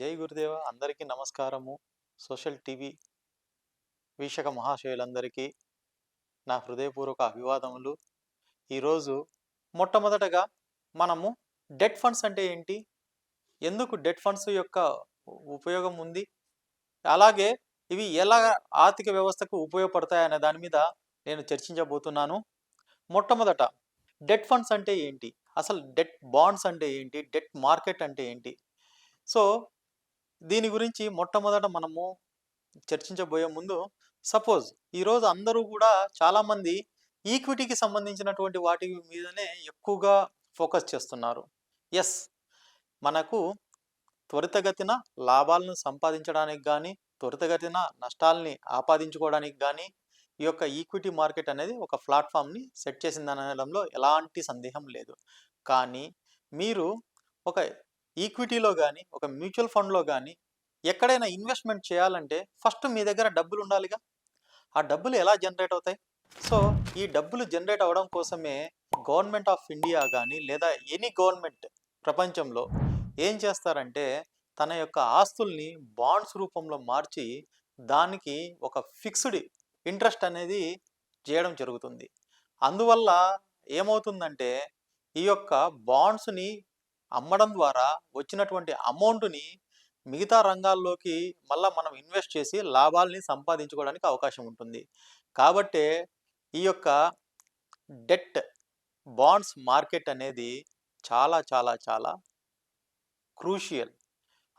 జై గురుదేవ అందరికీ నమస్కారము. సోషల్ టీవీ వీక్షక మహాశయులందరికీ నా హృదయపూర్వక అభివాదములు. ఈరోజు మొట్టమొదటగా మనము డెట్ ఫండ్స్ అంటే ఏంటి, ఎందుకు డెట్ ఫండ్స్ యొక్క ఉపయోగం ఉంది, అలాగే ఇవి ఎలా ఆర్థిక వ్యవస్థకు ఉపయోగపడతాయనే దాని మీద నేను చర్చించబోతున్నాను. మొట్టమొదట డెట్ ఫండ్స్ అంటే ఏంటి, అసలు డెట్ బాండ్స్ అంటే ఏంటి, డెట్ మార్కెట్ అంటే ఏంటి. సో దీని గురించి మొట్టమొదట మనము చర్చించబోయే ముందు, సపోజ్ ఈరోజు అందరూ కూడా చాలామంది ఈక్విటీకి సంబంధించినటువంటి వాటి మీదనే ఎక్కువగా ఫోకస్ చేస్తున్నారు. ఎస్, మనకు త్వరితగతిన లాభాలను సంపాదించడానికి కానీ, త్వరితగతిన నష్టాలని ఆపాదించుకోవడానికి కానీ ఈ యొక్క ఈక్విటీ మార్కెట్ అనేది ఒక ప్లాట్ఫామ్ని సెట్ చేసిందనడంలో ఎలాంటి సందేహం లేదు. కానీ మీరు ఒక ఈక్విటీలో కానీ, ఒక మ్యూచువల్ ఫండ్లో కానీ ఎక్కడైనా ఇన్వెస్ట్మెంట్ చేయాలంటే ఫస్ట్ మీ దగ్గర డబ్బులు ఉండాలిగా. ఆ డబ్బులు ఎలా జనరేట్ అవుతాయి? సో ఈ డబ్బులు జనరేట్ అవ్వడం కోసమే గవర్నమెంట్ ఆఫ్ ఇండియా కానీ, లేదా ఎనీ గవర్నమెంట్ ప్రపంచంలో ఏం చేస్తారంటే తన యొక్క ఆస్తుల్ని బాండ్స్ రూపంలో మార్చి దానికి ఒక ఫిక్స్డ్ ఇంట్రెస్ట్ అనేది చేయడం జరుగుతుంది. అందువల్ల ఏమవుతుందంటే ఈ యొక్క బాండ్స్ని అమ్మడం ద్వారా వచ్చినటువంటి అమౌంట్ని మిగతా రంగాల్లోకి మళ్ళీ మనం ఇన్వెస్ట్ చేసి లాభాలని సంపాదించుకోవడానికి అవకాశం ఉంటుంది. కాబట్టే ఈ యొక్క డెట్ బాండ్స్ మార్కెట్ అనేది చాలా చాలా చాలా క్రూషియల్.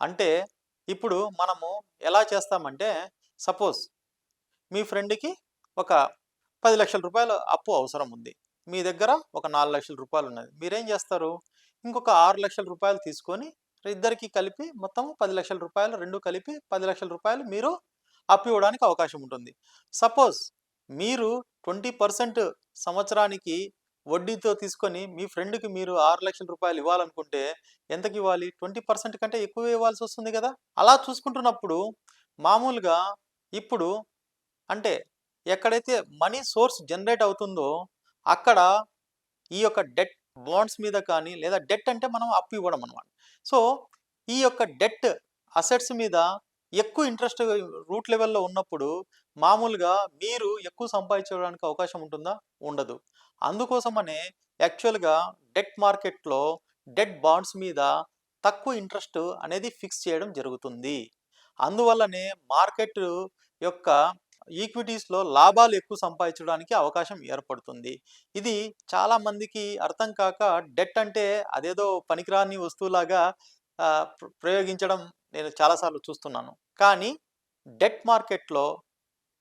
అంటే ఇప్పుడు మనము ఎలా చేస్తామంటే, సపోజ్ మీ ఫ్రెండ్కి ఒక 10 లక్షల రూపాయలు అప్పు అవసరం ఉంది, మీ దగ్గర ఒక 4 లక్షల రూపాయలు ఉన్నది. మీరేం చేస్తారు, ఇంకొక 6 లక్షల రూపాయలు తీసుకొని ఇద్దరికి కలిపి మొత్తం 10 లక్షల రూపాయలు, రెండు కలిపి 10 లక్షల రూపాయలు మీరు అప్పు ఇవ్వడానికి అవకాశం ఉంటుంది. సపోజ్ మీరు 20% సంవత్సరానికి వడ్డీతో తీసుకొని మీ ఫ్రెండ్కి మీరు 6 లక్షల రూపాయలు ఇవ్వాలనుకుంటే ఎంతకి ఇవ్వాలి? 20% కంటే ఎక్కువ ఇవ్వాల్సి వస్తుంది కదా. అలా చూసుకుంటున్నప్పుడు మామూలుగా ఇప్పుడు అంటే ఎక్కడైతే మనీ సోర్స్ జనరేట్ అవుతుందో అక్కడ ఈ యొక్క డెట్ బాండ్స్ మీద కానీ, లేదా డెట్ అంటే మనం అప్పు ఇవ్వడం అనమాట. సో ఈ యొక్క డెట్ అసెట్స్ మీద ఎక్కువ ఇంట్రెస్ట్ రూట్ లెవెల్లో ఉన్నప్పుడు మామూలుగా మీరు ఎక్కువ సంపాదించడానికి అవకాశం ఉంటుందా? ఉండదు. అందుకోసమనే యాక్చువల్గా డెట్ మార్కెట్లో డెట్ బాండ్స్ మీద తక్కువ ఇంట్రెస్ట్ అనేది ఫిక్స్ చేయడం జరుగుతుంది. అందువల్లనే మార్కెట్ యొక్క ఈక్విటీస్లో లాభాలు ఎక్కువ సంపాదించడానికి అవకాశం ఏర్పడుతుంది. ఇది చాలామందికి అర్థం కాక డెట్ అంటే అదేదో పనికిరాని వస్తువులాగా ప్రయోగించడం నేను చాలాసార్లు చూస్తున్నాను. కానీ డెట్ మార్కెట్లో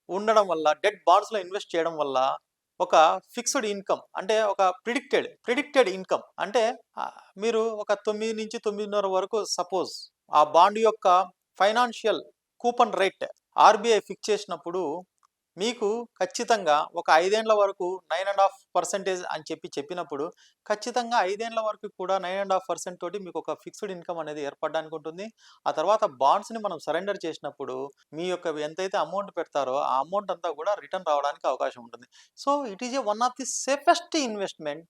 ఉండడం వల్ల, డెట్ బాండ్స్లో ఇన్వెస్ట్ చేయడం వల్ల ఒక ఫిక్స్డ్ ఇన్కమ్, అంటే ఒక ప్రిడిక్టెడ్ ఇన్కమ్, అంటే మీరు ఒక 9 నుంచి 9.5 వరకు సపోజ్ ఆ బాండ్ యొక్క financial coupon rate RBI fix చేసినప్పుడు మీకు ఖచ్చితంగా ఒక 5 ఏళ్ల వరకు 9.5% అని చెప్పినప్పుడు ఖచ్చితంగా 5 ఏళ్ల వరకు కూడా 9.5% తోటి మీకు ఒక ఫిక్స్డ్ ఇన్కమ్ అనేది ఏర్పడడానికి ఉంటుంది. ఆ తర్వాత బాండ్స్ని మనం సరెండర్ చేసినప్పుడు మీ యొక్క ఎంతైతే అమౌంట్ పెడతారో ఆ అమౌంట్ అంతా కూడా రిటర్న్ రావడానికి అవకాశం ఉంటుంది. So it is a one of the safest investment,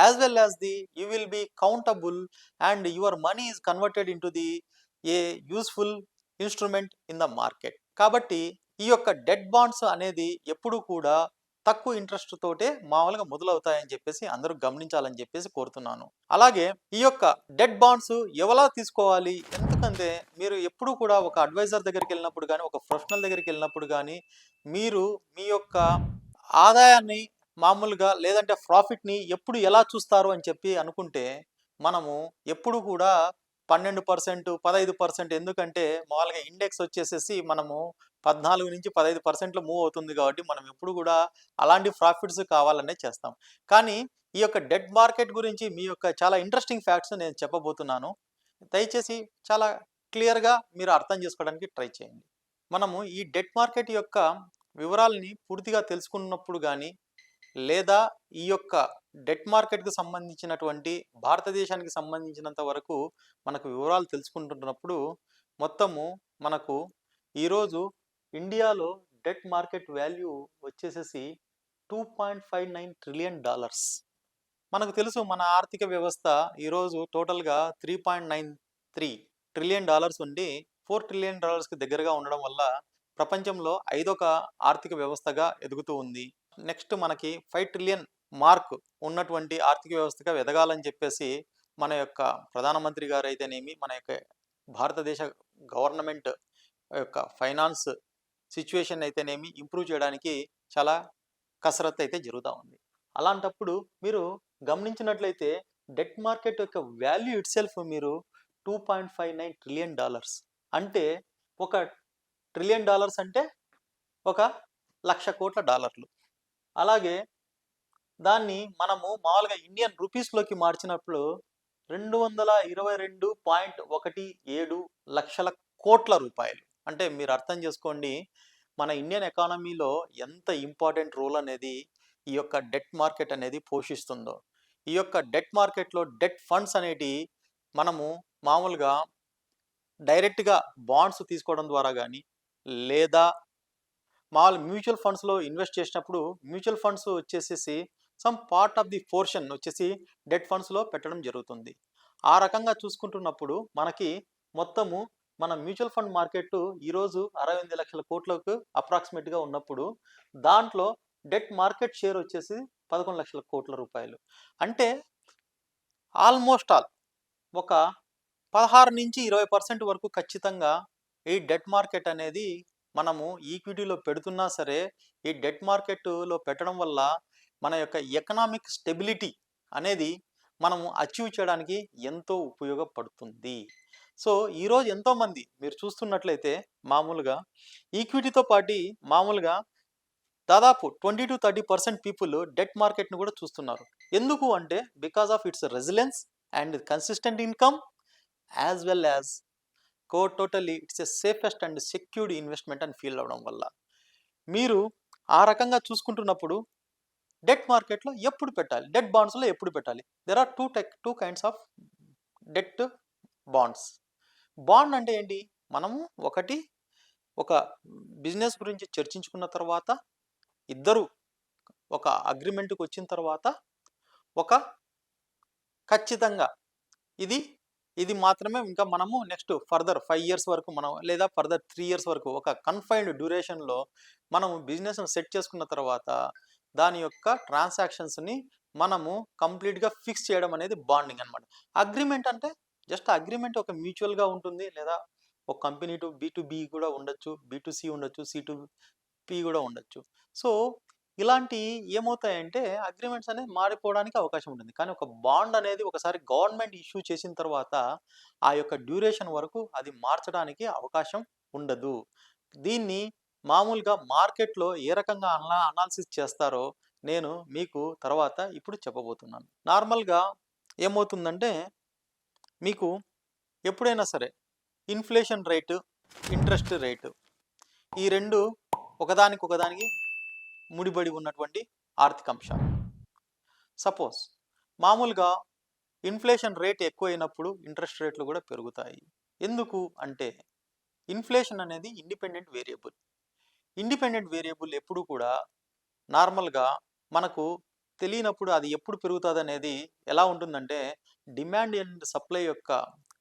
as well as the you will be countable and your money is converted in to the a useful instrument in the market. కాబట్టి ఈ యొక్క debt bonds అనేది ఎప్పుడు కూడా తక్కువ interest తోటే మామూలుగా మొదలవుతాయని చెప్పేసి అందరూ గమనించాలని చెప్పేసి కోరుతున్నాను. అలాగే ఈ యొక్క డెట్ బాండ్స్ ఎవలా తీసుకోవాలి, ఎందుకంటే మీరు ఎప్పుడు కూడా ఒక అడ్వైజర్ దగ్గరికి వెళ్ళినప్పుడు కానీ, ఒక ప్రొఫెషనల్ దగ్గరికి వెళ్ళినప్పుడు కానీ మీరు మీ యొక్క ఆదాయాన్ని మామూలుగా లేదంటే ప్రాఫిట్ని ఎప్పుడు ఎలా చూస్తారు అని చెప్పి అనుకుంటే, మనము ఎప్పుడు కూడా 12%, 15%, ఎందుకంటే మామూలుగా ఇండెక్స్ వచ్చేసేసి మనము 14 నుంచి 15% మూవ్ అవుతుంది కాబట్టి మనం ఎప్పుడు కూడా అలాంటి ప్రాఫిట్స్ కావాలనే చేస్తాం. కానీ ఈ యొక్క డెట్ మార్కెట్ గురించి మీ యొక్క చాలా ఇంట్రెస్టింగ్ ఫ్యాక్ట్స్ నేను చెప్పబోతున్నాను. దయచేసి చాలా క్లియర్గా మీరు అర్థం చేసుకోవడానికి ట్రై చేయండి. మనము ఈ డెట్ మార్కెట్ యొక్క వివరాలని పూర్తిగా తెలుసుకున్నప్పుడు కానీ, లేదా ఈ యొక్క డెట్ మార్కెట్కి సంబంధించినటువంటి భారతదేశానికి సంబంధించినంత వరకు మనకు వివరాలు తెలుసుకుంటున్నప్పుడు మొత్తము మనకు ఈరోజు ఇండియాలో డెట్ మార్కెట్ వాల్యూ వచ్చేసేసి $2.59 ట్రిలియన్. మనకు తెలుసు మన ఆర్థిక వ్యవస్థ ఈరోజు టోటల్గా 3.93 ట్రిలియన్ డాలర్స్ ఉండి $4 ట్రిలియన్ కి దగ్గరగా ఉండడం వల్ల ప్రపంచంలో ఐదొక ఆర్థిక వ్యవస్థగా ఎదుగుతూ ఉంది. నెక్స్ట్ మనకి 5 ట్రిలియన్ మార్క్ ఉన్నటువంటి ఆర్థిక వ్యవస్థగా ఎదగాలని చెప్పేసి మన యొక్క ప్రధానమంత్రి గారైతేనేమి, మన యొక్క భారతదేశ గవర్నమెంట్ యొక్క ఫైనాన్స్ సిచ్యువేషన్ అయితేనేమి ఇంప్రూవ్ చేయడానికి చాలా కసరత్తు అయితే జరుగుతూ ఉంది. అలాంటప్పుడు మీరు గమనించినట్లయితే డెట్ మార్కెట్ యొక్క వాల్యూ ఇట్ సెల్ఫ్ మీరు $2.59 ట్రిలియన్ అంటే ఒక $1 ట్రిలియన్ అంటే ఒక $1,00,00,000. అలాగే దాన్ని మనము మామూలుగా ఇండియన్ రూపీస్లోకి మార్చినప్పుడు 222.17 లక్షల కోట్ల రూపాయలు. అంటే మీరు అర్థం చేసుకోండి, మన ఇండియన్ ఎకానమీలో ఎంత ఇంపార్టెంట్ రోల్ అనేది ఈ యొక్క డెట్ మార్కెట్ అనేది పోషిస్తుందో. ఈ యొక్క డెట్ మార్కెట్లో డెట్ ఫండ్స్ అనేటి మనము మామూలుగా డైరెక్ట్గా బాండ్స్ తీసుకోవడం ద్వారా కానీ, లేదా మామూలు మ్యూచువల్ ఫండ్స్లో ఇన్వెస్ట్ చేసినప్పుడు మ్యూచువల్ ఫండ్స్ వచ్చేసేసి some part of the portion వచ్చేసి డెట్ ఫండ్స్లో పెట్టడం జరుగుతుంది. ఆ రకంగా చూసుకుంటున్నప్పుడు మనకి మొత్తము మన మ్యూచువల్ ఫండ్ మార్కెట్ ఈరోజు 68 లక్షల కోట్లకు అప్రాక్సిమేట్గా ఉన్నప్పుడు దాంట్లో డెట్ మార్కెట్ షేర్ వచ్చేసి 11 లక్షల కోట్ల రూపాయలు. అంటే ఆల్మోస్ట్ ఆల్ ఒక 16-20% వరకు ఖచ్చితంగా ఈ డెట్ మార్కెట్ అనేది మనము ఈక్విటీలో పెడుతున్నా సరే, ఈ డెట్ మార్కెట్లో పెట్టడం వల్ల మన యొక్క ఎకనామిక్ స్టెబిలిటీ అనేది మనము అచీవ్ చేయడానికి ఎంతో ఉపయోగపడుతుంది. సో ఈరోజు ఎంతోమంది మీరు చూస్తున్నట్లయితే మామూలుగా ఈక్విటీతో పాటు మామూలుగా దాదాపు 20-30% పీపుల్ డెట్ మార్కెట్ను కూడా చూస్తున్నారు. ఎందుకు అంటే because of it's resilience and consistent income as well as totally it's a safest and secured investment అని ఫీల్ అవడం వల్ల. మీరు ఆ రకంగా చూసుకుంటున్నప్పుడు డెట్ మార్కెట్లో ఎప్పుడు పెట్టాలి, డెట్ బాండ్స్లో ఎప్పుడు పెట్టాలి? There are two kinds of debt bonds. Bond అంటే ఏంటి? మనము ఒక బిజినెస్ గురించి చర్చించుకున్న తర్వాత, ఇద్దరు ఒక అగ్రిమెంట్కి వచ్చిన తర్వాత, ఒక ఖచ్చితంగా ఇది మాత్రమే ఇంకా మనము నెక్స్ట్ ఫర్దర్ 5 ఇయర్స్ వరకు మనం, లేదా ఫర్దర్ 3 ఇయర్స్ వరకు ఒక కన్ఫైన్డ్ డ్యూరేషన్లో మనము బిజినెస్ను సెట్ చేసుకున్న తర్వాత దాని యొక్క ట్రాన్సాక్షన్స్ని మనము కంప్లీట్గా ఫిక్స్ చేయడం అనేది బాండింగ్ అనమాట. అగ్రిమెంట్ అంటే జస్ట్ అగ్రిమెంట్ ఒక మ్యూచువల్గా ఉంటుంది, లేదా ఒక కంపెనీ టు B2B కూడా ఉండొచ్చు, B2C ఉండొచ్చు, C2P కూడా ఉండొచ్చు. సో ఇలాంటి ఏమవుతాయంటే అగ్రిమెంట్స్ అనేది మారిపోవడానికి అవకాశం ఉంటుంది. కానీ ఒక బాండ్ అనేది ఒకసారి గవర్నమెంట్ ఇష్యూ చేసిన తర్వాత ఆ యొక్క డ్యూరేషన్ వరకు అది మార్చడానికి అవకాశం ఉండదు. దీన్ని మామూలుగా మార్కెట్లో ఏ రకంగా అనాలిసిస్ చేస్తారో నేను మీకు తర్వాత ఇప్పుడు చెప్పబోతున్నాను. నార్మల్గా ఏమవుతుందంటే మీకు ఎప్పుడైనా సరే ఇన్ఫ్లేషన్ రేటు, ఇంట్రెస్ట్ రేటు ఈ రెండు ఒకదానికి ముడిపడి ఉన్నటువంటి ఆర్థిక అంశాలు. సపోజ్ మామూలుగా ఇన్ఫ్లేషన్ రేట్ ఎక్కువైనప్పుడు ఇంట్రెస్ట్ రేట్లు కూడా పెరుగుతాయి. ఎందుకు అంటే ఇన్ఫ్లేషన్ అనేది ఇండిపెండెంట్ వేరియబుల్ ఎప్పుడు కూడా నార్మల్గా మనకు తెలియనప్పుడు అది ఎప్పుడు పెరుగుతుంది అనేది ఎలా ఉంటుందంటే డిమాండ్ అండ్ సప్లై యొక్క,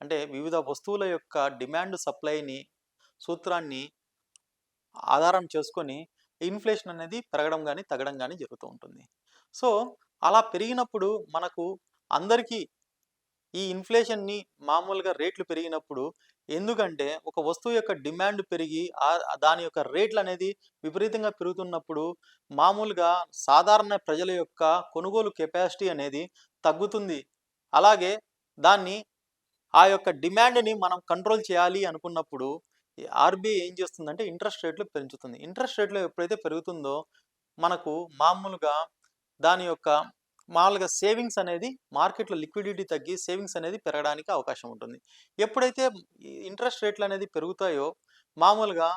అంటే వివిధ వస్తువుల యొక్క డిమాండ్ సప్లైని సూత్రాన్ని ఆధారం చేసుకొని ఇన్ఫ్లేషన్ అనేది పెరగడం కానీ తగ్గడం కానీ జరుగుతూ ఉంటుంది. సో అలా పెరిగినప్పుడు మనకు అందరికీ ఈ ఇన్ఫ్లేషన్ని మామూలుగా రేట్లు పెరిగినప్పుడు, ఎందుకంటే ఒక వస్తువు యొక్క డిమాండ్ పెరిగి దాని యొక్క రేట్లు అనేది విపరీతంగా పెరుగుతున్నప్పుడు మామూలుగా సాధారణ ప్రజల యొక్క కొనుగోలు కెపాసిటీ అనేది తగ్గుతుంది. అలాగే ఆ యొక్క డిమాండ్ని మనం కంట్రోల్ చేయాలి అనుకున్నప్పుడు ఆర్బీఐ ఏం చేస్తుందంటే ఇంట్రెస్ట్ రేట్లు పెంచుతుంది. ఇంట్రెస్ట్ రేట్లు ఎప్పుడైతే పెరుగుతుందో మనకు మామూలుగా సేవింగ్స్ అనేది మార్కెట్లో లిక్విడిటీ తగ్గి సేవింగ్స్ అనేది పెరగడానికి అవకాశం ఉంటుంది. ఎప్పుడైతే ఇంట్రెస్ట్ రేట్లు అనేది పెరుగుతాయో మామూలుగా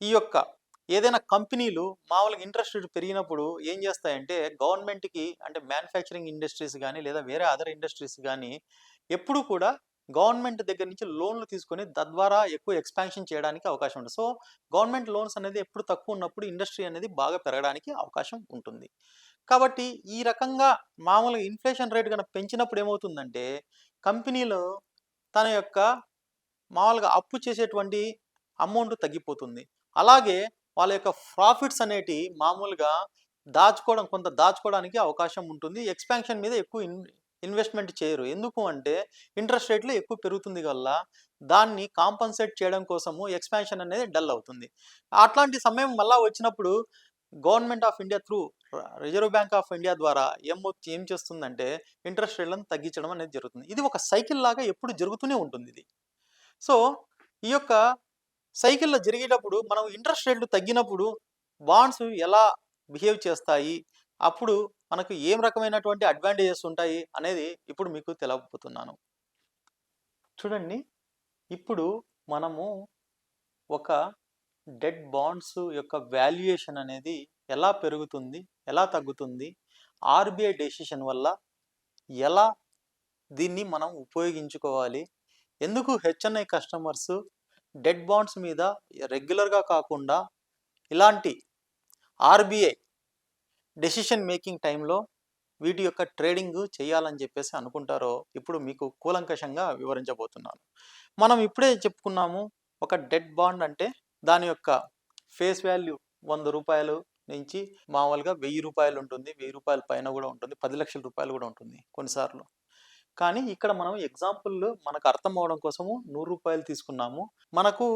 ఈ యొక్క ఏదైనా కంపెనీలు మామూలుగా ఇంట్రెస్ట్ రేట్ పెరిగినప్పుడు ఏం చేస్తాయంటే గవర్నమెంట్కి, అంటే మ్యానుఫ్యాక్చరింగ్ ఇండస్ట్రీస్ కానీ లేదా వేరే అదర్ ఇండస్ట్రీస్ కానీ ఎప్పుడు కూడా గవర్నమెంట్ దగ్గర నుంచి లోన్లు తీసుకొని తద్వారా ఎక్కువ ఎక్స్పాన్షన్ చేయడానికి అవకాశం ఉంటుంది. సో గవర్నమెంట్ లోన్స్ అనేది ఎప్పుడు తక్కువ ఉన్నప్పుడు ఇండస్ట్రీ అనేది బాగా పెరగడానికి అవకాశం ఉంటుంది. కాబట్టి ఈ రకంగా మామూలుగా ఇన్ఫ్లేషన్ రేట్ కనుక పెంచినప్పుడు ఏమవుతుందంటే కంపెనీలు తన యొక్క మామూలుగా అప్పు చేసేటువంటి అమౌంట్ తగ్గిపోతుంది. అలాగే వాళ్ళ యొక్క ప్రాఫిట్స్ అనేటి మామూలుగా కొంత దాచుకోవడానికి అవకాశం ఉంటుంది. ఎక్స్‌పాన్షన్ మీద ఎక్కువ ఇన్వెస్ట్‌మెంట్ చేయరు. ఎందుకు అంటే ఇంట్రెస్ట్ రేట్లు ఎక్కువ పెరుగుతుంది వల్ల దాన్ని కాంపెన్సేట్ చేయడం కోసము ఎక్స్‌పాన్షన్ అనేది డల్ అవుతుంది. అట్లాంటి సమయం మళ్ళా వచ్చినప్పుడు government of India through reserve bank of India ద్వారా ఏం చేస్తుందంటే ఇంట్రెస్ట్ రేట్లను తగ్గించడం అనేది జరుగుతుంది. ఇది ఒక సైకిల్ లాగా ఎప్పుడు జరుగుతూనే ఉంటుంది ఇది. సో, ఈ యొక్క సైకిల్‌లో జరిగేటప్పుడు మనం ఇంట్రెస్ట్ రేట్లు తగ్గినప్పుడు బాండ్స్ ఎలా బిహేవ్ చేస్తాయి? అప్పుడు మనకు ఏం రకమైనటువంటి అడ్వాంటేజెస్ ఉంటాయి అనేది ఇప్పుడు మీకు తెలపబోతున్నాను. చూడండి, ఇప్పుడు మనము ఒక డెట్ బాండ్స్ యొక్క వాల్యుయేషన్ అనేది ఎలా పెరుగుతుంది? ఎలా తగ్గుతుంది? ఆర్‌బీఐ డెసిషన్ వల్ల ఎలా దీన్ని మనం ఉపయోగించుకోవాలి? ఎందుకు హెచ్ఎన్ఐ కస్టమర్స్ డెట్ బాండ్స్ మీద రెగ్యులర్‌గా కాకుండా ఇలాంటి ఆర్‌బీఐ డెసిషన్ మేకింగ్ టైంలో వీటి యొక్క ట్రేడింగ్ చేయాలని చెప్పేసి అనుకుంటారో ఇప్పుడు మీకు కూలంకషంగా వివరించబోతున్నాను. మనం ఇప్పుడే చెప్పుకున్నాము, ఒక డెట్ బాండ్ అంటే దాని యొక్క ఫేస్ వాల్యూ రూ. 100 నుంచి మామూలుగా రూ. 1000 ఉంటుంది. రూ. 1000 పైన కూడా ఉంటుంది. 10,00,000 కూడా ఉంటుంది కొన్నిసార్లు. కానీ ఇక్కడ మనం ఎగ్జాంపుల్ మనకు అర్థం అవ్వడం కోసము రూ. 100 తీసుకున్నాము. మనకు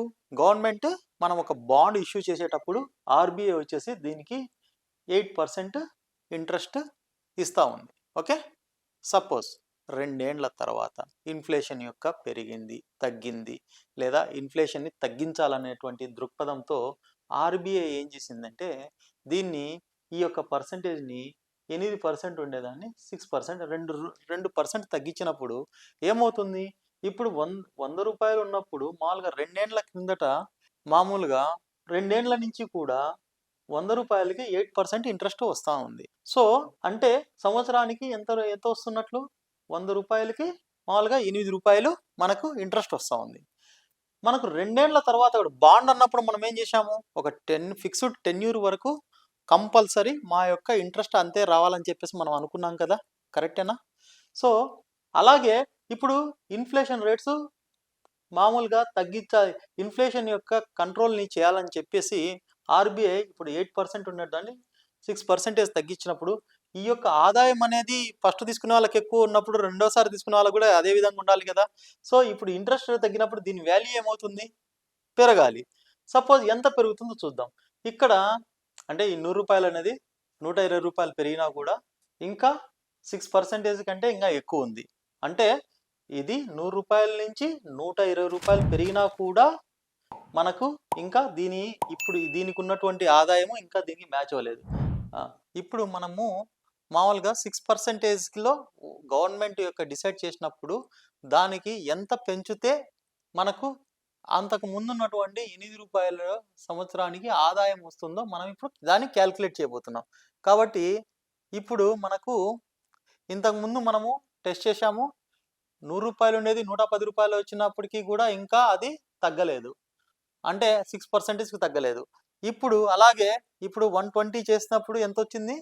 గవర్నమెంట్ మనం ఒక బాండ్ ఇష్యూ చేసేటప్పుడు ఆర్‌బీఐ వచ్చేసి దీనికి 8% ఇంట్రెస్ట్ ఇస్తా ఉంది. ఓకే, సపోజ్ 2 ఏండ్ల తర్వాత ఇన్ఫ్లేషన్ యొక్క పెరిగింది, తగ్గింది, లేదా ఇన్ఫ్లేషన్ని తగ్గించాలనేటువంటి దృక్పథంతో ఆర్‌బీఐ ఏం చేసిందంటే దీన్ని ఈ యొక్క పర్సెంటేజ్‌ని 8% ఉండేదాన్ని 6% 2% తగ్గించినప్పుడు ఏమవుతుంది? ఇప్పుడు రూ. 100 ఉన్నప్పుడు మామూలుగా 2 ఏండ్ల క్రిందట మామూలుగా 2 ఏండ్ల నుంచి కూడా రూ. 100కి 8% ఇంట్రెస్ట్ వస్తా ఉంది. సో, అంటే సంవత్సరానికి ఎంత వస్తున్నట్లు? రూ. 100కి మామూలుగా రూ. 8 మనకు ఇంట్రెస్ట్ వస్తా ఉంది. మనకు 2 ఏండ్ల తర్వాత బాండ్ అన్నప్పుడు మనం ఏం చేశాము? ఒక ఫిక్స్డ్ టెన్యూర్ వరకు కంపల్సరీ మా యొక్క ఇంట్రెస్ట్ అంతే రావాలని చెప్పేసి మనం అనుకున్నాం కదా, కరెక్టేనా? సో, అలాగే ఇప్పుడు ఇన్ఫ్లేషన్ రేట్స్ మామూలుగా ఇన్ఫ్లేషన్ యొక్క కంట్రోల్‌ని చేయాలని చెప్పేసి ఆర్‌బీఐ ఇప్పుడు 8% ఉండేదాన్ని 6% తగ్గించినప్పుడు ఈ యొక్క ఆదాయం అనేది ఫస్ట్ తీసుకునే వాళ్ళకి ఎక్కువ ఉన్నప్పుడు రెండోసారి తీసుకునే వాళ్ళకి కూడా అదే విధంగా ఉండాలి కదా. సో, ఇప్పుడు ఇంట్రెస్ట్ రేట్ తగ్గినప్పుడు దీని వాల్యూ ఏమవుతుంది? పెరగాలి. సపోజ్ ఎంత పెరుగుతుందో చూద్దాం. ఇక్కడ అంటే ఈ రూ. 100 అనేది రూ. 120 పెరిగినా కూడా ఇంకా 6% కంటే ఇంకా ఎక్కువ ఉంది. అంటే ఇది రూ. 100 నుంచి రూ. 120 పెరిగినా కూడా మనకు ఇంకా ఇప్పుడు దీనికి ఉన్నటువంటి ఆదాయము ఇంకా దీనికి మ్యాచ్ అవ్వలేదు. ఇప్పుడు మనము మామూలుగా 6%లో గవర్నమెంట్ యొక్క డిసైడ్ చేసినప్పుడు దానికి ఎంత పెంచితే మనకు అంతకు ముందు ఉన్నటువంటి రూ. 8 సంవత్సరానికి ఆదాయం వస్తుందో మనం ఇప్పుడు దాన్ని క్యాల్కులేట్ చేయబోతున్నాం. కాబట్టి ఇప్పుడు మనకు ఇంతకుముందు మనము టెస్ట్ చేశాము. రూ. 100 ఉండేది రూ. 110 వచ్చినప్పటికీ కూడా ఇంకా అది తగ్గలేదు. అంటే 6%కి తగ్గలేదు. ఇప్పుడు అలాగే ఇప్పుడు 120 చేసినప్పుడు ఎంత వచ్చింది?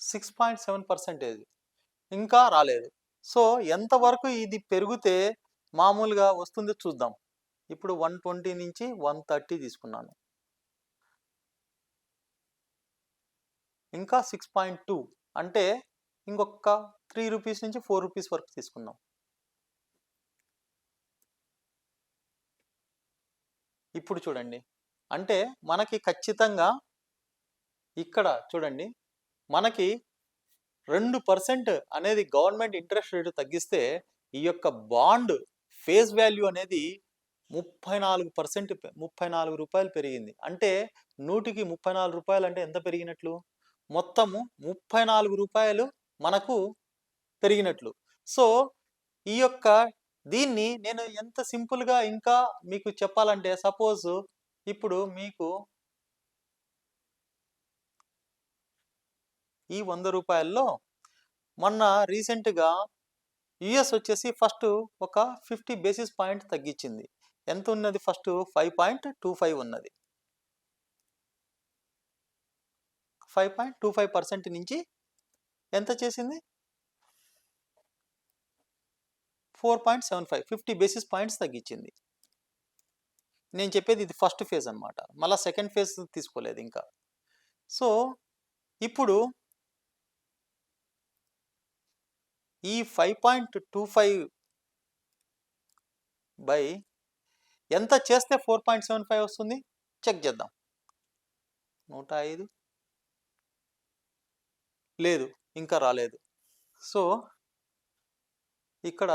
6.7% ఇంకా రాలేదు. సో, ఎంతవరకు ఇది పెరిగితే మామూలుగా వస్తుందో చూద్దాం. ఇప్పుడు 120 నుంచి 130 తీసుకున్నాను. ఇంకా 6.2 అంటే ఇంకొక రూ. 3 నుంచి రూ. 4 వరకు తీసుకున్నాం. ఇప్పుడు చూడండి, అంటే మనకి ఖచ్చితంగా ఇక్కడ చూడండి, మనకి 2% అనేది గవర్నమెంట్ ఇంట్రెస్ట్ రేటు తగ్గిస్తే ఈ యొక్క బాండ్ ఫేస్ వాల్యూ అనేది 34% రూ. 34 పెరిగింది. అంటే 100కి రూ. 34 అంటే ఎంత పెరిగినట్లు? మొత్తము రూ. 34 మనకు పెరిగినట్లు. సో, ఈ యొక్క దీన్ని నేను ఎంత సింపుల్‌గా ఇంకా మీకు చెప్పాలంటే సపోజ్ ఇప్పుడు మీకు ఈ రూ. 100లో మొన్న రీసెంట్‌గా యూఎస్ వచ్చేసి ఫస్ట్ ఒక 50 బేసిస్ పాయింట్ తగ్గించింది. ఎంత ఉన్నది? ఫస్ట్ 5.25 ఉన్నది. 5.25% నుంచి ఎంత చేసింది? 4.75 50 బేసిస్ పాయింట్స్ తగ్గించింది. నేను చెప్పేది ఇది ఫస్ట్ ఫేజ్ అనమాట. మళ్ళా సెకండ్ ఫేజ్ తీసుకోలేదు ఇంకా. సో, ఇప్పుడు ఈ 5.25 బై ఎంత చేస్తే 4.75 వస్తుంది? చెక్ చేద్దాం. 105 లేదు, ఇంకా రాలేదు. సో, ఇక్కడ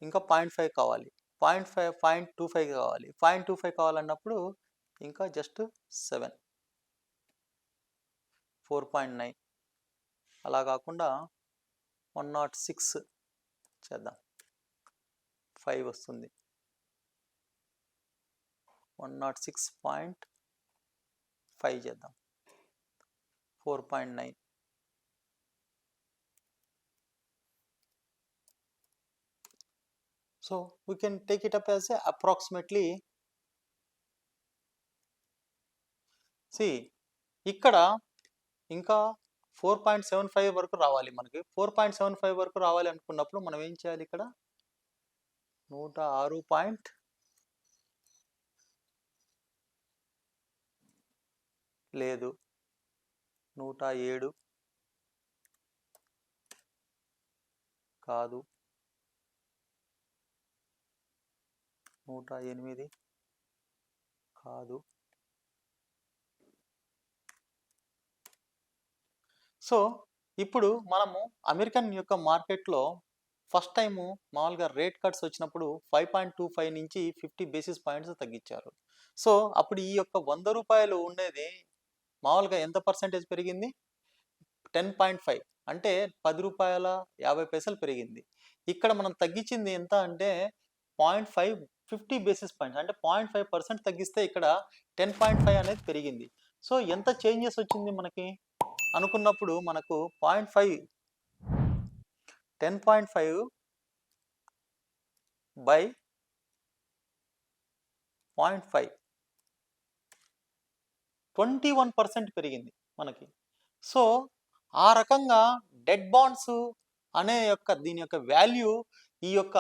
ఇంకా 0.5 కావాలి. 0.5 0.25 కావాలి. 0.25 కావాలన్నప్పుడు ఇంకా జస్ట్ 7 4.9 అలా కాకుండా 106 చేద్దాం. 5 వస్తుంది. 106.5 చేద్దాం. 4.9 so we can take it up as a approximately. See, ఇక్కడ ఇంకా 4.75 వరకు రావాలి మనకి. 4.75 వరకు రావాలి అనుకున్నప్పుడు మనం ఏం చేయాలి? ఇక్కడ 106 లేదు, 107 కాదు, 108 కాదు. సో, ఇప్పుడు మనము అమెరికన్ యొక్క మార్కెట్లో ఫస్ట్ టైము మామూలుగా రేట్ కట్స్ వచ్చినప్పుడు 5.25 నుంచి 50 బేసిస్ పాయింట్స్ తగ్గించారు. సో, అప్పుడు ఈ యొక్క 100 రూపాయలు ఉండేది మామూలుగా ఎంత పర్సెంటేజ్ పెరిగింది? 10.5 అంటే 10 రూపాయల 50 పైసలు పెరిగింది. ఇక్కడ మనం తగ్గించింది ఎంత అంటే 0.5 50 బేసిస్ పాయింట్స్ అంటే 0.5% తగ్గిస్తే ఇక్కడ 10.5 అనేది పెరిగింది. సో, ఎంత చేంజెస్ వచ్చింది మనకి అనుకున్నప్పుడు మనకు 0.5 10.5 బై 0.5 21% పెరిగింది మనకి. సో, ఆ రకంగా డెట్ బాండ్స్ అనే దీని యొక్క వాల్యూ ఈ యొక్క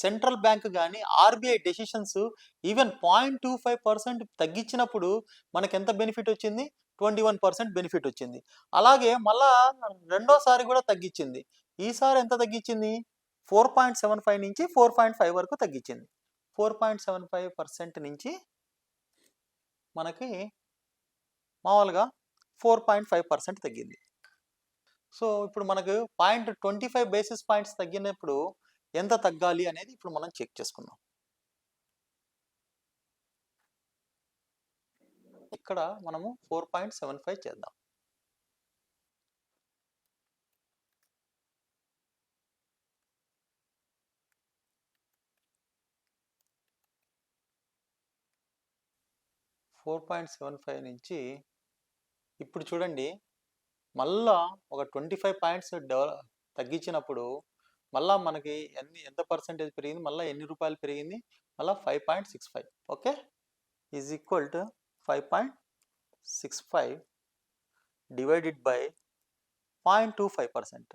సెంట్రల్ బ్యాంక్ కానీ ఆర్బీఐ డెసిషన్స్ ఈవెన్ 0.25% తగ్గించినప్పుడు మనకి ఎంత బెనిఫిట్ వచ్చింది? 21% బెనిఫిట్ వచ్చింది. అలాగే మళ్ళా రెండోసారి కూడా తగ్గించింది. ఈసారి ఎంత తగ్గించింది? 4.75 నుంచి 4.5 వరకు తగ్గించింది. 4.75% నుంచి మనకి మామూలుగా 4.5% తగ్గింది. సో, ఇప్పుడు మనకు 0.25 బేసిస్ పాయింట్స్ తగ్గినప్పుడు ఎంత తగ్గాలి అనేది ఇప్పుడు మనం చెక్ చేసుకుందాం. ఇక్కడ మనము 4.75 చేద్దాం. .75 నుంచి ఇప్పుడు చూడండి మళ్ళా ఒక 25 పాయింట్స్ తగ్గించినప్పుడు మళ్ళా మనకి ఎంత పర్సెంటేజ్ పెరిగింది? మళ్ళీ ఎన్ని రూపాయలు పెరిగింది? మళ్ళీ 5.65. Okay, is equal to 5.65 divided by 0.25%.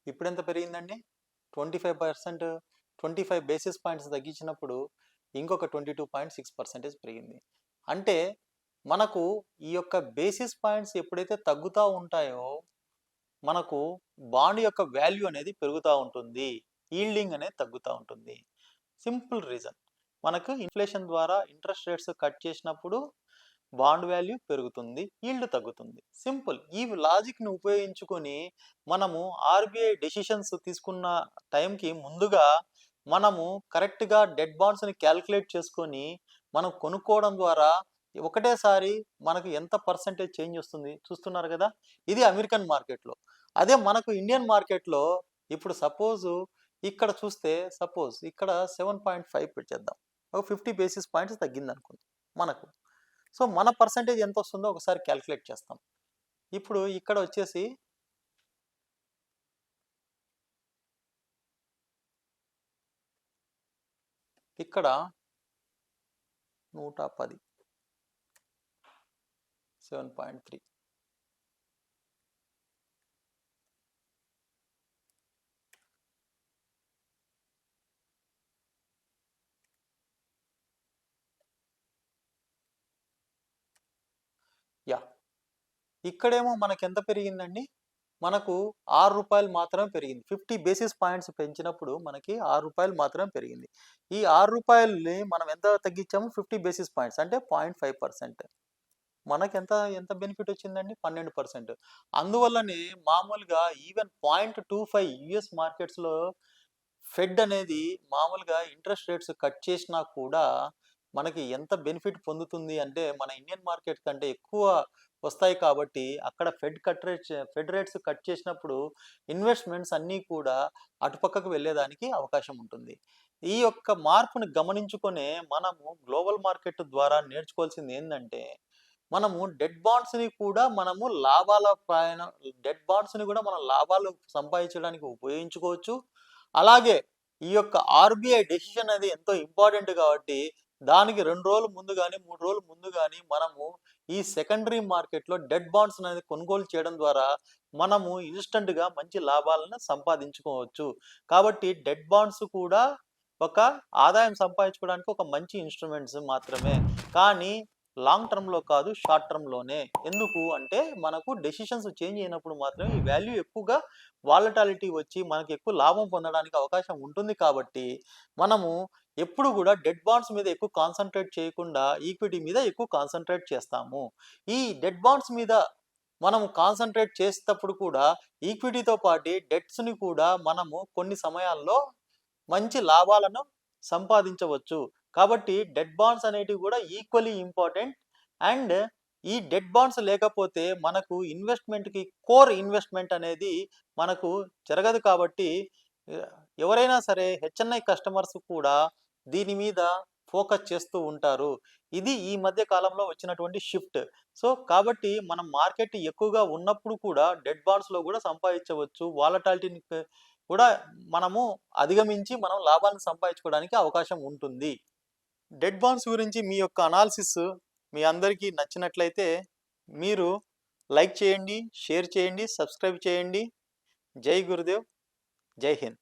ఇప్పుడు ఎంత పెరిగిందండి? 25%. 25 బేసిస్ పాయింట్స్ తగ్గించినప్పుడు ఇంకొక 22.6% పెరిగింది. అంటే మనకు ఈ యొక్క బేసిస్ పాయింట్స్ ఎప్పుడైతే తగ్గుతూ ఉంటాయో మనకు బాండ్ యొక్క వాల్యూ అనేది పెరుగుతూ ఉంటుంది, ఈల్డింగ్ అనేది తగ్గుతూ ఉంటుంది. సింపుల్ రీజన్, మనకు ఇన్ఫ్లేషన్ ద్వారా ఇంట్రెస్ట్ రేట్స్ కట్ చేసినప్పుడు బాండ్ వాల్యూ పెరుగుతుంది, ఈల్డ్ తగ్గుతుంది. సింపుల్. ఈ లాజిక్ని ఉపయోగించుకొని మనము ఆర్బీఐ డెసిషన్స్ తీసుకున్న టైంకి ముందుగా మనము కరెక్ట్గా డెట్ బాండ్స్ని క్యాల్కులేట్ చేసుకొని మనం కొనుక్కోవడం ద్వారా ఒకటేసారి మనకు ఎంత పర్సెంటేజ్ చేంజ్ వస్తుంది చూస్తున్నారు కదా. ఇది అమెరికన్ మార్కెట్లో. అదే మనకు ఇండియన్ మార్కెట్లో ఇప్పుడు సపోజు ఇక్కడ చూస్తే సపోజ్ ఇక్కడ 7.5 పెట్టేద్దాం. ఒక 50 బేసిస్ పాయింట్స్ తగ్గింది అనుకుందాం మనకు. సో, మన పర్సెంటేజ్ ఎంత వస్తుందో ఒకసారి క్యాల్కులేట్ చేస్తాం. ఇప్పుడు ఇక్కడ వచ్చేసి ఇక్కడ 110 7.3 . ఇక్కడేమో మనకెంత పెరిగిందండి? మనకు రూ. 6 మాత్రమే పెరిగింది. 50 బేసిస్ పాయింట్స్ పెంచినప్పుడు మనకి రూ. 6 మాత్రమే పెరిగింది. ఈ రూ. 6ని మనం ఎంత తగ్గించాము? 50 బేసిస్ పాయింట్స్ అంటే 0.5%. మనకెంత ఎంత బెనిఫిట్ వచ్చిందండి? 12%. అందువల్లనే మామూలుగా ఈవెన్ 0.25 యూఎస్ మార్కెట్స్‌లో ఫెడ్ అనేది మామూలుగా ఇంట్రెస్ట్ రేట్స్ కట్ చేసినా కూడా మనకి ఎంత బెనిఫిట్ పొందుతుంది అంటే, మన ఇండియన్ మార్కెట్ కంటే ఎక్కువ వస్తాయి కాబట్టి, అక్కడ ఫెడ్ రేట్స్ కట్ చేసినప్పుడు ఇన్వెస్ట్‌మెంట్స్ అన్నీ కూడా అటుపక్కకు వెళ్ళేదానికి అవకాశం ఉంటుంది. ఈ యొక్క మార్పుని గమనించుకొనే మనము గ్లోబల్ మార్కెట్ ద్వారా నేర్చుకోవాల్సింది ఏందంటే, మనము డెట్ బాండ్స్‌ని కూడా మనం లాభాలు సంపాదించడానికి ఉపయోగించుకోవచ్చు. అలాగే ఈ యొక్క ఆర్‌బీఐ డెసిషన్ అనేది ఎంతో ఇంపార్టెంట్ కాబట్టి, దానికి 2 రోజులు ముందు గాని, 3 రోజులు ముందు గాని మనము ఈ సెకండరీ మార్కెట్‌లో డెట్ బాండ్స్ అనేది కొనుగోలు చేయడం ద్వారా మనము ఇన్‌స్టంట్‌గా మంచి లాభాలను సంపాదించుకోవచ్చు. కాబట్టి డెట్ బాండ్స్ కూడా ఒక ఆదాయం సంపాదించుకోవడానికి ఒక మంచి ఇన్‌స్ట్రుమెంట్స్ మాత్రమే. కానీ లాంగ్ టర్మ్‌లో కాదు, షార్ట్ టర్మ్‌లోనే. ఎందుకు అంటే మనకు డెసిషన్స్ చేంజ్ అయినప్పుడు మాత్రమే ఈ వాల్యూ ఎక్కువగా వాలటాలిటీ వచ్చి మనకు ఎక్కువ లాభం పొందడానికి అవకాశం ఉంటుంది కాబట్టి, మనము ఎప్పుడు కూడా డెట్ బాండ్స్ మీద ఎక్కువ కాన్సంట్రేట్ చేయకుండా ఈక్విటీ మీద ఎక్కువ కాన్సంట్రేట్ చేస్తాము. ఈ డెట్ బాండ్స్ మీద మనము కాన్సంట్రేట్ చేసేటప్పుడు కూడా ఈక్విటీతో పాటు డెట్స్‌ని కూడా మనము కొన్ని సమయాల్లో మంచి లాభాలను సంపాదించవచ్చు. కాబట్టి డెట్ బాండ్స్ అనేటివి కూడా ఈక్వల్లీ ఇంపార్టెంట్. అండ్ ఈ డెట్ బాండ్స్ లేకపోతే మనకు ఇన్వెస్ట్‌మెంట్‌కి కోర్ ఇన్వెస్ట్‌మెంట్ అనేది మనకు జరగదు కాబట్టి ఆహ్, ఎవరైనా సరే హెచ్ఎన్ఐ కస్టమర్స్ కూడా దీని మీద ఫోకస్ చేస్తూ ఉంటారు. ఇది ఈ మధ్య కాలంలో వచ్చినటువంటి షిఫ్ట్. సో, కాబట్టి మనం మార్కెట్ ఎక్కువగా ఉన్నప్పుడు కూడా డెట్ బాండ్స్‌లో కూడా సంపాదించవచ్చు. వాలటాలిటీని కూడా మనము అధిగమించి మనం లాభాలను సంపాదించుకోవడానికి అవకాశం ఉంటుంది. డెట్ బాండ్స్ గురించి మీ యొక్క అనాలిసిస్ మీ అందరికీ నచ్చినట్లయితే మీరు లైక్ చేయండి, షేర్ చేయండి, సబ్స్క్రైబ్ చేయండి. జై గురుదేవ్! జై హింద్!